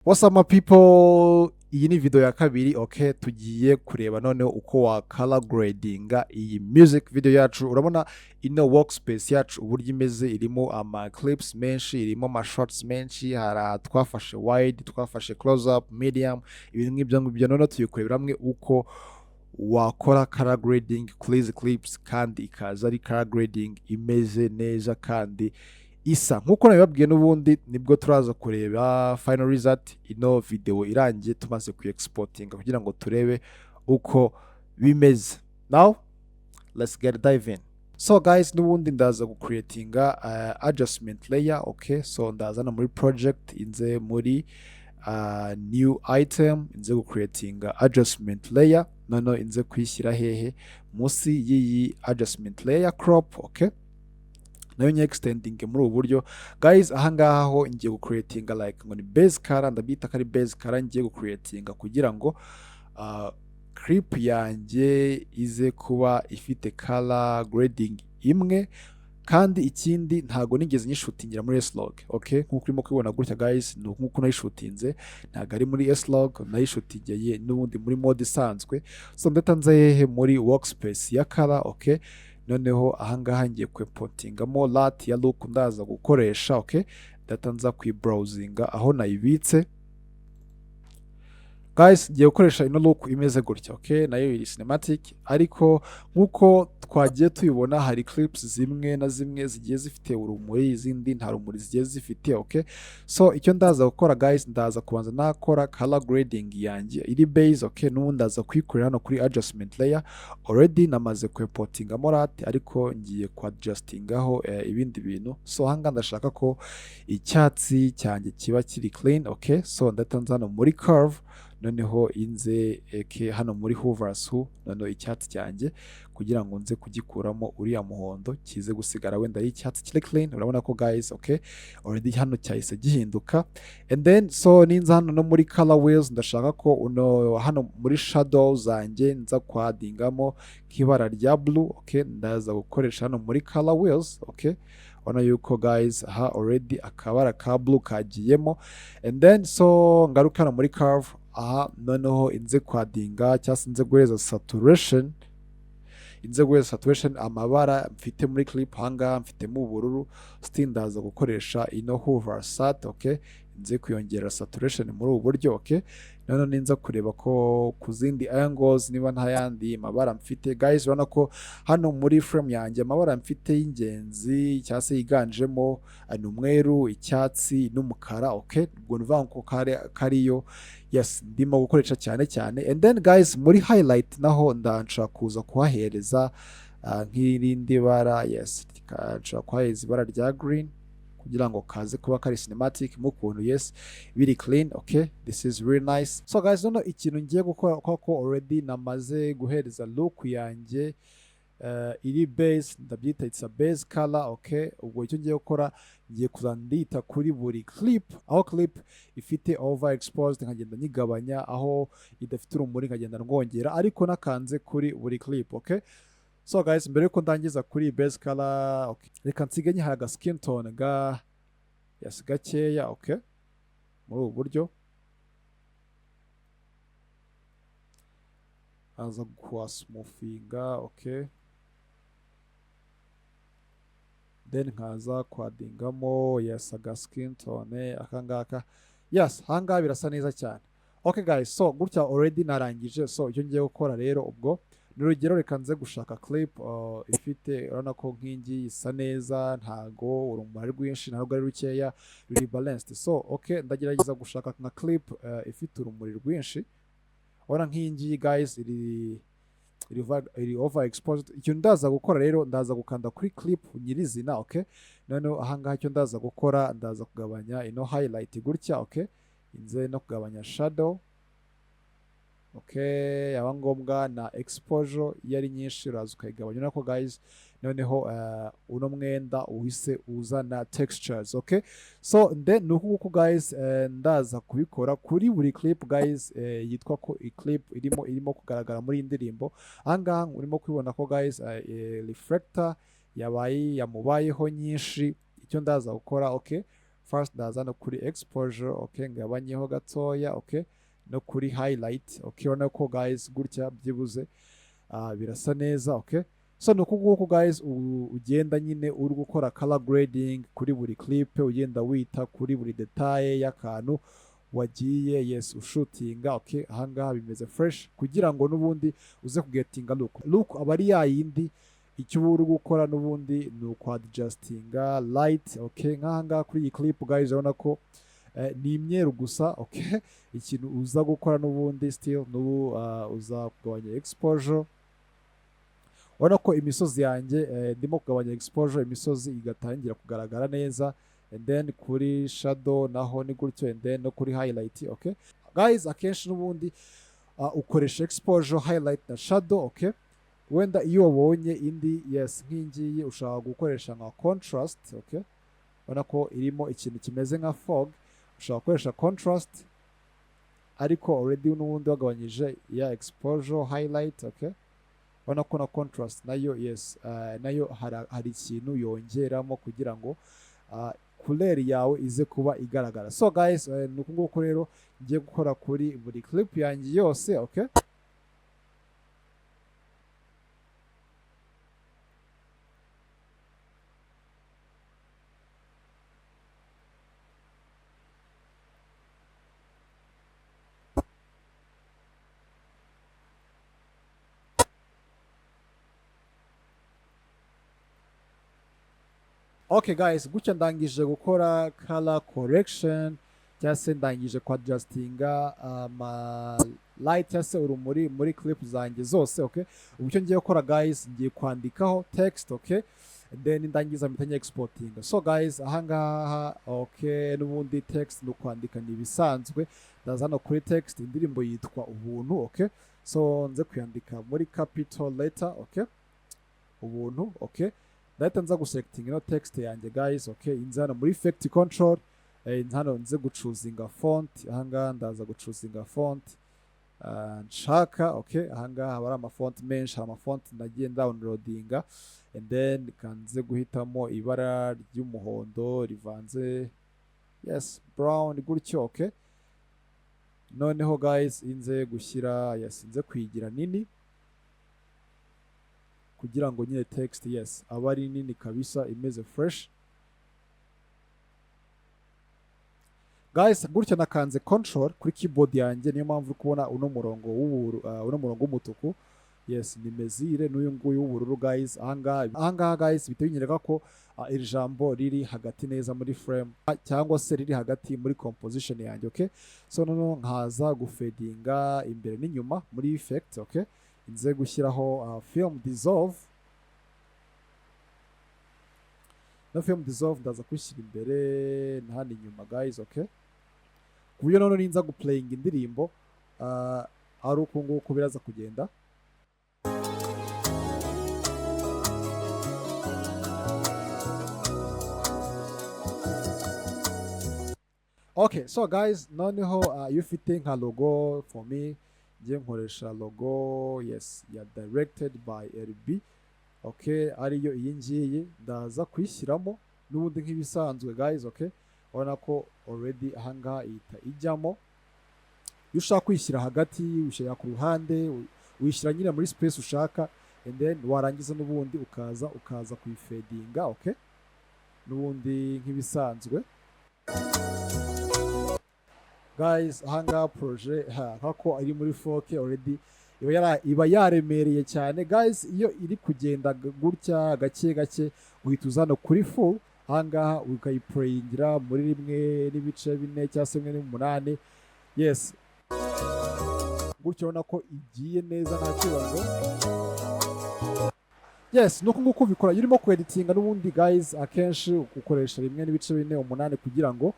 What's up my people? Iyi ni video ya kabiri, okay, tugiye kureba noneho uko wa color gradinga iyi music video yacu. Urabona ino workspace yacu uburyo imeze, irimo ama clips menshi, irimo ama shots menshi, twafashe wide, twafashe close up, medium, ibintu nk'ibyo ngibyo. Noneho tuyikurebera hamwe uko wakora color grading kuri izi clips, kandi ikaza ari color grading imeze neza kandi isa nkuko nabibabwiye. N'ubundi nibwo turaza kureba final result ino video irangiye tumaze ku exportinga kugira ngo turebe uko bimeze. Now let's get dive in. So guys, n'ubundi ndaza creatinga adjustment layer, okay. So ndazana muri project, inze muri new item, inze creatinga adjustment layer, noneho inze kuyishyira hehe munsi y'iyi adjustment layer crop, okay. Nayo nye extending muri ubu buryo guys. Ahangaha ho ngiye gucreatinga like ngo ni base color, ndabita kari base color ngiye gucreatinga kugira ngo clip yanjye ize kuba ifite color grading imwe, kandi ikindi ntago nigeze nyishutingira muri S-Log, okay. Nkuko urimo kubibona gutya guys, nkuko nayishutinze ntago ari muri S-Log, nayishutingiye n'ubundi muri mode isanzwe. So ndatanze hehe muri workspace ya color, okay. Noneho ahangaha ngiye kwepotingamo lat ya look ndaza gukoresha, okay. Data nza kwibrowsinga aho nayibitse guys, ngiye gukoresha ino look imeze gutya, okay. Nayo iri cinematic, ariko nkuko twagiye tuyibona hari clips zimwe na zimwe zigiye zifite urumuri, izindi nta rumuri zigiye zifite, okay. So icyo ndaza gukora guys, ndaza kubanza nakora color grading yanjye iri base, okay. N'ubundi ndaza kuyikorera hano kuri adjustment layer. Already namaze kwepotingamo lat, ariko ngiye kuadjustingaho ibindi bintu. So hanga ndashaka ko icyatsi cyanjye kiba kiri clean, okay. So ndatanza hano muri curve, noneho inze hano muri hoovers noneho icyatsi cyanjye kugira ngo nze kugikuramo uriya muhondo kize gusigara wenda y'icyatsi kiri clean. Urabona ko guys, okay, already hano cyahise gihinduka. And then so ninza hano no muri color wheels, ndashaka ko hano muri shadows zanjye nza kwadingamo k'ibara rya blue, okay. Ndaza gukoresha hano muri color wheels, okay. Ona yuko guys already akabara ka blue kagiyemo. And then so ngaruka hano muri curve, noneho inze kwadinga cyangwa inze guhereza saturation, amabara mfite muri clip. Hanga mfitemo ubururu, still ndaza gukoresha ino hover sat, okay. Inze kuyongera saturation muri ubu buryo, okay. Noneho ninza kureba ko ku zindi angles niba nta yandi mabara mfite guys. Urabona ko hano muri frame yanjye amabara mfite y'ingenzi cyangwa se yiganjemo ni umweru, icyatsi n'umukara, okay. Ubwo nivuga ko kariyo yes ndimo gukoresha cyane cyane. And then guys, muri highlight naho ndanshaka kuza kuhahereza nk'irindi bara, yes, nshaka kuhahereza ibara rya green kugira ngo kaze kuba kari cinematic mu kuntu, yes, biri clean, okay. This is really nice. So guys, noneho ikintu ngiye gukora ko already namaze guhereza look yanjye iri base, ndabyita it's a base color, okay. Ubwo icyo ngiye gukora, ngiye kuzandita kuri buri clip, aho clip ifite overexposed nkagenda nyigabanya, aho idafite urumuri nkagenda rwongera, ariko nakanze kuri buri clip, okay. So guys, mbere yuko ndangiza kuri base color, okay, reka nsige nyihaga skin tone yes gakeya, okay, muri ubu buryo. Aza kuwa smoothinga, okay. Then nkaza kwadingamo yes aga skin tone akangaka, yes, hanga birasa neza cyane, okay guys. So gutya already narangije. So icyo ngiye gukora rero, ubwo n'urugero reka nze gushaka clip ifite, urabona ko nkingi isa neza, ntago urumuri rwinshi ntabwo ari rukeya, ruri balanced. So okay, ndagerageza gushaka nka clip ifite urumuri rwinshi. Urabona nkingi guys iri overexposed. Icyo ndaza gukora rero, ndaza gukanda kuri clip nyirizina, okay. Noneho ahangaha icyo ndaza gukora, ndaza kugabanya ino highlight gutya, okay. Inze no kugabanya shadow, okay. Yaba ngombwa na exposure yari nyinshi uraza ukayigabanya nako guys. Noneho uno mwenda uhise uzana textures, okay. So then nuko guys, ndaza kubikora kuri buri clip guys, yitwa ko clip irimo kugaragara muri indirimbo. Ahangaha urimo kubibona ko guys reflector yamubayeho nyinshi. Icyo ndaza gukora, okay, first ndaza no kuri exposure, okay, ngabanyeho gatoya, okay, no kuri highlight, okay, urabona ko guys gutya byibuze birasa neza, okay. So nuko nguko guys ugenda nyine uri gukora color grading kuri buri clip, ugenda wita kuri buri detail y'akantu wagiye yes ushutinga, okay. Ahangaha bimeze fresh kugira ngo nubundi uze kugetinga look aba ari yayindi. Icyo uri gukora nubundi ni ukwadjustinga light, okay. Nk'ahangaha kuri iyi clip guys urabona ko ni imyeru gusa, okay. Ikintu uza gukora nubundi still nubu uza kugabanya exposure. Urabona ko imisozi yanjye ndimo kugabanya exposure, imisozi igatangira kugaragara neza, and then kuri shadow naho ni gutyo, and then no kuri highlight, okay. Guys akenshi nubundi ukoresha exposure, highlight na shadow, okay. Wenda iyo wabonye indi yes nk'ingiyi ushaka gukoresha nka contrast, okay. Urabona ko irimo ikintu kimeze nka fog, ushaka gukoresha contrast ariko already n'ubundi wagabanyije ya exposure, highlight, okay. Urabona ko na contrast nayo yes nayo hari ikintu yongeramo kugira ngo couleur yawe ize kuba igaragara. So guys nuko nguko rero ngiye gukora kuri buri clip yanjye yose, okay. Okay guys, gutya ndangije gukora color correction cyangwa se ndangije kwadjustinga light cyangwa se urumuri muri clip zanjye zose, okay. Ubu icyo ngiye gukora guys, ngiye kwandikaho text, okay, and then ndangiza mpita exportinga. So guys ahangaha okay, n'ubundi text no kwandika ni bisanzwe, ndaza no kuri text, indirimbo yitwa ubuntu, okay. So nze kuyandika muri capital letter, okay, ubuntu, okay. Ndahita nza guselecting ino text yanjye guys, okay. Inza hano muri effect control, hano nze gucuzinga font, ahangaha ndaza gucuzinga font nshaka, okay. Ahangaha haba ari amafont menshi, hari amafont nagiye downloadinga, and then kanze guhitamo ibara ry'umuhondo rivanze yes brown gutyo, okay. Noneho guys inze gushyira yes inze kwigira nini kugira ngo nyine text yes aba ari nini kabisa imeze fresh. Guys gutya nakanze control kuri keyboard yanjye, niyo mpamvu kubona uno murongo w'umutuku yes ni mezire, n'uyu nguyu w'ubururu guys. Ahangaha guys bite binyereka ko iri jambo riri hagati neza muri frame cyangwa se riri hagati muri composition yanjye, okay. So noneho nkaza gufadinga imbere n'inyuma muri effect, okay. Nze gushyiraho film dissolve, no film dissolve ndaza kwishyira imbere na hano inyuma guys, okay. Kuburyo none ninza guplaying indirimbo ari uko nguko biraza kugenda. Okay, so guys noneho iyo ufite nka logo, for me ngiye nkoresha logo yes ya directed by LB, okay, ariyo iyi ngiyi ndaza kwishyiramo n'ubundi nk'ibisanzwe guys, okay. Urabona ko already ahangaha ihita ijyamo. Iyo ushaka kwishyira hagati ushyira ku ruhande, wishyira nyine muri space ushaka, and then warangiza n'ubundi ukaza kuyifadinga, okay, n'ubundi nk'ibisanzwe guys. Ahangaha projet nkako ari muri 4K already iba yaremereye cyane guys. Iyo iri kugenda gutya gake gake uhita uzana kuri full, ahangaha ukayiplayingira muri 1.4 cyangwa se 1.8 yes gutyo ubona ko igiye neza nta kibazo. Yes nuko nguko bikora urimo kweditinga n'ubundi guys. Akenshi ukoresha 1.4 kugira ngo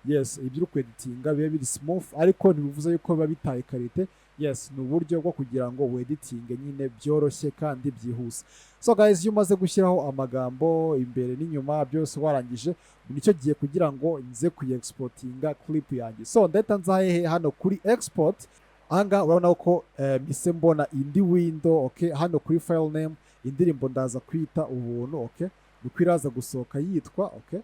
yes ibyo uri kweditinga bibe biri smooth, ariko ntibivuze yuko biba bitaye karite. Yes ni uburyo bwo kugira ngo weditinge nyine byoroshye kandi byihuse. So guys iyo umaze gushyiraho amagambo imbere n'inyuma byose warangije, nicyo giye kugira ngo nze kuyi-exportinga clip yanjye. So ndahita nzahehe hano kuri export, ahangaha urabona ko mise mbona indi window, okay. Hano kuri file name indirimbo ndaza kwita ubuntu, okay. Nuko iraza gusohoka yitwa, okay.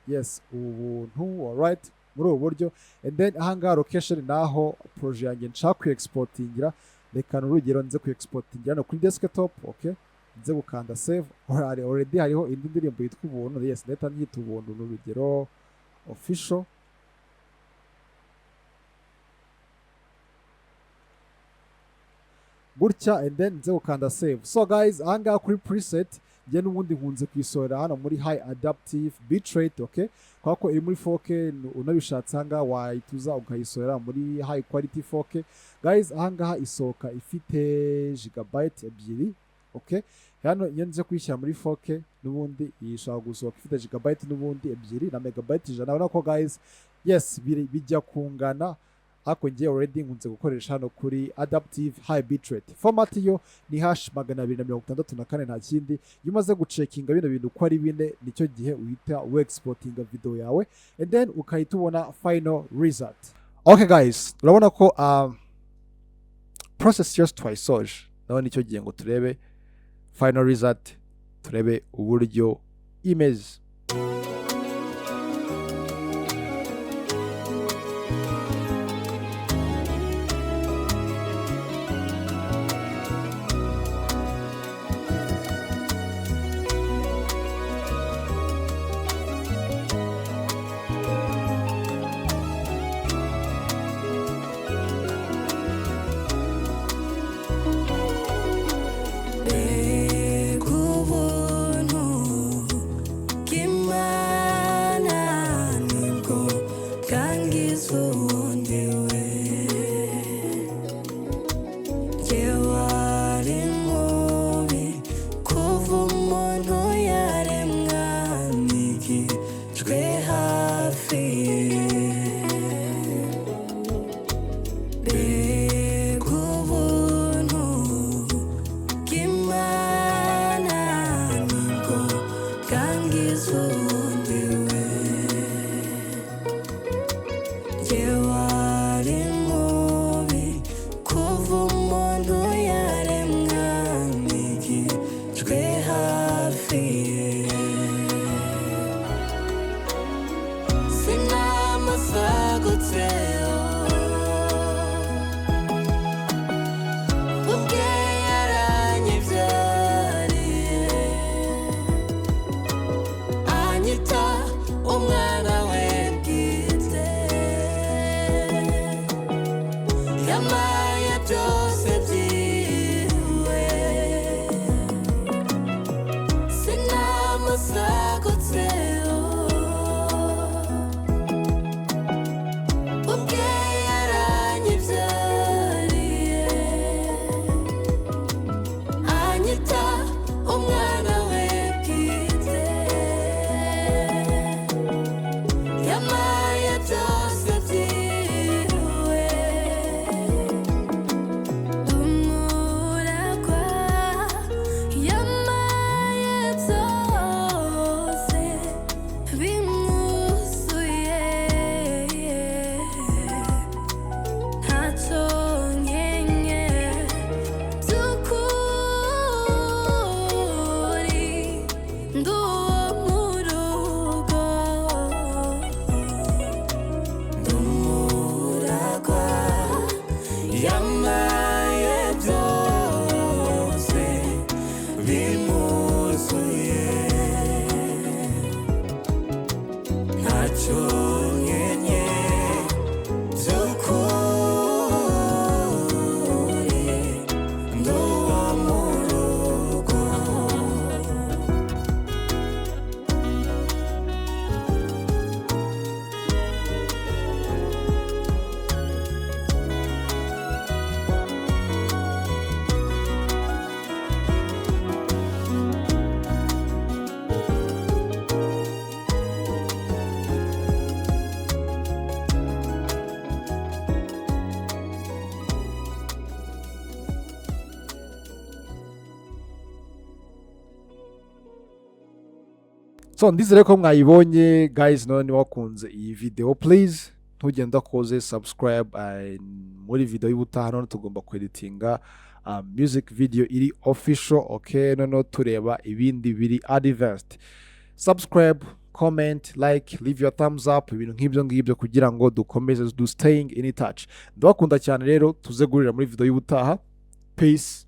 yes ubuntu, alright, muri ubu buryo. And then ahangaha location naho projet yanjye nshaka ku exportingira, reka urugero nze ku exportingira no kuri desktop, okay, nze gukanda save. Already hariho indi ndirimbo yitwa ubuntu, yes, leta nyita ubuntu n'urugero official. Gutya, and then nze gukanda save. So guys, ahangaha kuri preset njye n'ubundi nkunze kuyisohora hano muri high adaptive bitrate, okay, kubera ko iri muri 4K, unabishatse ahangaha wayituza ukayisohora muri high quality 4K. Guys, ahangaha isohoka ifite gigabyte ebyiri, okay, hano iyo nze kuyishyira muri 4K n'ubundi ishobora gusohoka ifite gigabyte n'ubundi ebyiri na megabyte 100. Urabona ko guys, yes, bijya kungana, ariko njye already nkunze gukoresha hano kuri adaptive high bitrate. Format yo ni #264 nta kindi. Iyo umaze gucekinga bino bintu uko ari bine, nicyo gihe uhita exportinga video yawe, and then ukahita ubona final result. Okay guys, urabona ko process yose twayisoje, naho nicyo gihe ngo turebe final result, turebe uburyo imeze. So ndizere ko mwayibonye guys, none wakunze iyi video, please ntugenda koze subscribe. Muri video y'ubutaha none tugomba kweditinga music video iri official, okay, none tureba ibindi biri advanced. Subscribe, comment, like, leave your thumbs up, ibintu nk'ibyo ngibyo kugira ngo dukomeze staying in touch. Ndabakunda cyane rero, tuze guhurira muri video y'ubutaha. Peace.